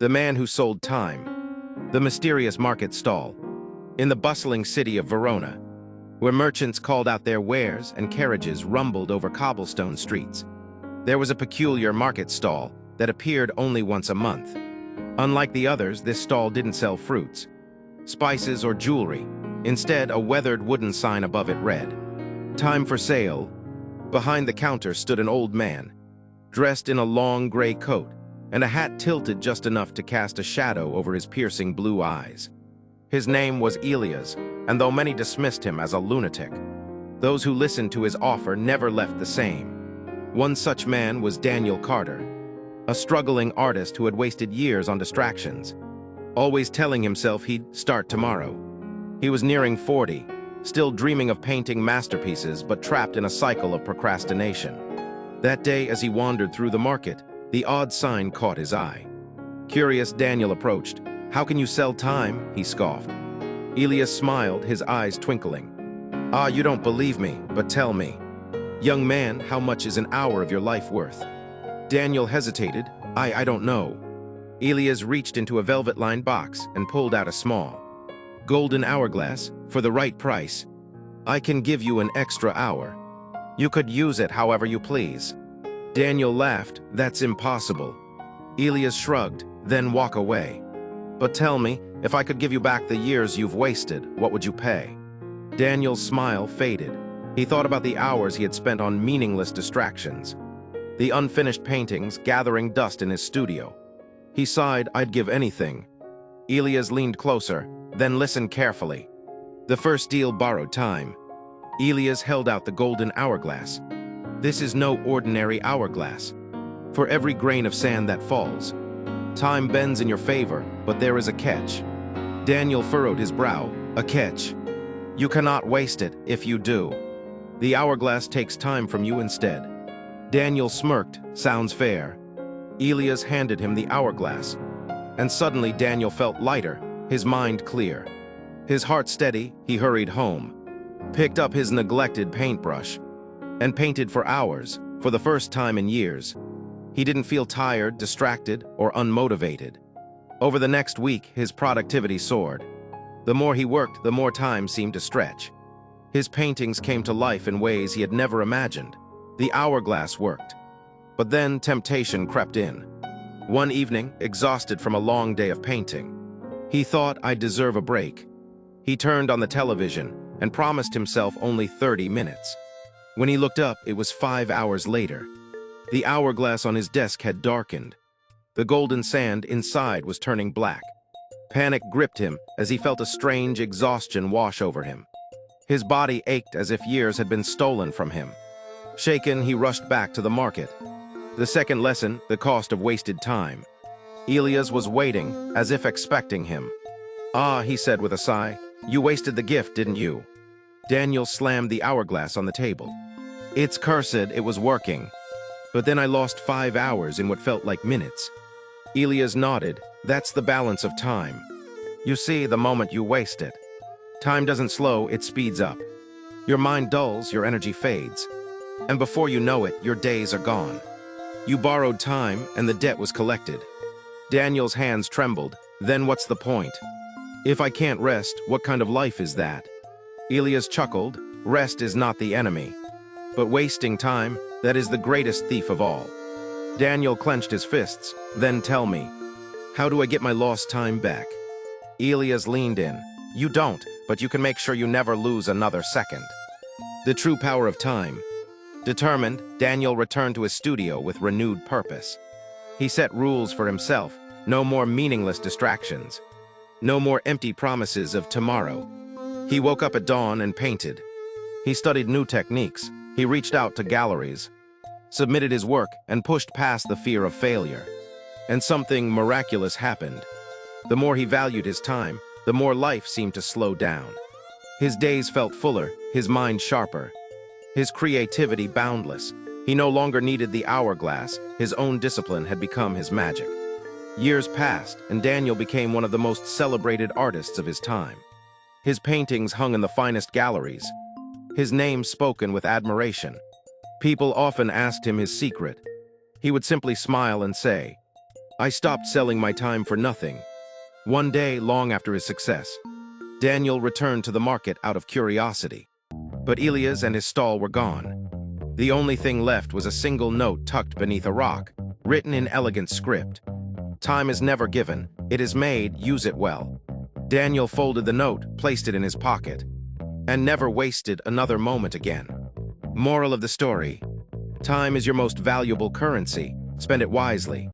The man who sold time. The mysterious market stall. In the bustling city of Verona, where merchants called out their wares and carriages rumbled over cobblestone streets, there was a peculiar market stall that appeared only once a month. Unlike the others, this stall didn't sell fruits, spices, or jewelry. Instead, a weathered wooden sign above it read, "Time for sale." Behind the counter stood an old man, dressed in a long gray coat and a hat tilted just enough to cast a shadow over his piercing blue eyes. His name was Elias, and though many dismissed him as a lunatic, those who listened to his offer never left the same. One such man was Daniel Carter, a struggling artist who had wasted years on distractions, always telling himself he'd start tomorrow. He was nearing 40, still dreaming of painting masterpieces but trapped in a cycle of procrastination. That day, as he wandered through the market, the odd sign caught his eye. Curious, Daniel approached. "How can you sell time?" he scoffed. Elias smiled, his eyes twinkling. "Ah, you don't believe me, but tell me. Young man, how much is an hour of your life worth?" Daniel hesitated. I don't know." Elias reached into a velvet-lined box and pulled out a small, golden hourglass. "For the right price, I can give you an extra hour. You could use it however you please." Daniel laughed. "That's impossible." Elias shrugged, "Then walk away. But tell me, if I could give you back the years you've wasted, what would you pay?" Daniel's smile faded. He thought about the hours he had spent on meaningless distractions, the unfinished paintings gathering dust in his studio. He sighed. "I'd give anything." Elias leaned closer, then listened carefully. The first deal borrowed time. Elias held out the golden hourglass. "This is no ordinary hourglass. For every grain of sand that falls, time bends in your favor, but there is a catch." Daniel furrowed his brow. "A catch? You cannot waste it. If you do, the hourglass takes time from you instead." Daniel smirked. "Sounds fair." Elias handed him the hourglass, and suddenly Daniel felt lighter, his mind clear. His heart steady, he hurried home, picked up his neglected paintbrush, and painted for hours, for the first time in years. He didn't feel tired, distracted, or unmotivated. Over the next week, his productivity soared. The more he worked, the more time seemed to stretch. His paintings came to life in ways he had never imagined. The hourglass worked. But then temptation crept in. One evening, exhausted from a long day of painting, he thought, "I deserve a break." He turned on the television and promised himself only 30 minutes. When he looked up, it was 5 hours later. The hourglass on his desk had darkened. The golden sand inside was turning black. Panic gripped him as he felt a strange exhaustion wash over him. His body ached as if years had been stolen from him. Shaken, he rushed back to the market. The second lesson, the cost of wasted time. Elias was waiting, as if expecting him. "Ah," he said with a sigh, "you wasted the gift, didn't you?" Daniel slammed the hourglass on the table. "It's cursed, it was working. But then I lost 5 hours in what felt like minutes." Elias nodded. "That's the balance of time. You see, the moment you waste it, time doesn't slow, it speeds up. Your mind dulls, your energy fades. And before you know it, your days are gone. You borrowed time, and the debt was collected." Daniel's hands trembled. "Then what's the point? If I can't rest, what kind of life is that?" Elias chuckled. "Rest is not the enemy. But wasting time, that is the greatest thief of all." Daniel clenched his fists. "Then tell me, how do I get my lost time back?" Elias leaned in. "You don't, but you can make sure you never lose another second." The true power of time. Determined, Daniel returned to his studio with renewed purpose. He set rules for himself. No more meaningless distractions. No more empty promises of tomorrow. He woke up at dawn and painted. He studied new techniques. He reached out to galleries, submitted his work, and pushed past the fear of failure. And something miraculous happened. The more he valued his time, the more life seemed to slow down. His days felt fuller, his mind sharper, his creativity boundless. He no longer needed the hourglass. His own discipline had become his magic. Years passed, and Daniel became one of the most celebrated artists of his time. His paintings hung in the finest galleries, his name spoken with admiration. People often asked him his secret. He would simply smile and say, I stopped selling my time for nothing. One day, long after his success, Daniel returned to the market out of curiosity. But Elias and his stall were gone. The only thing left was a single note tucked beneath a rock, written in elegant script. Time is never given. It is made, use it well. Daniel folded the note, placed it in his pocket, and never wasted another moment again. Moral of the story: time is your most valuable currency. Spend it wisely.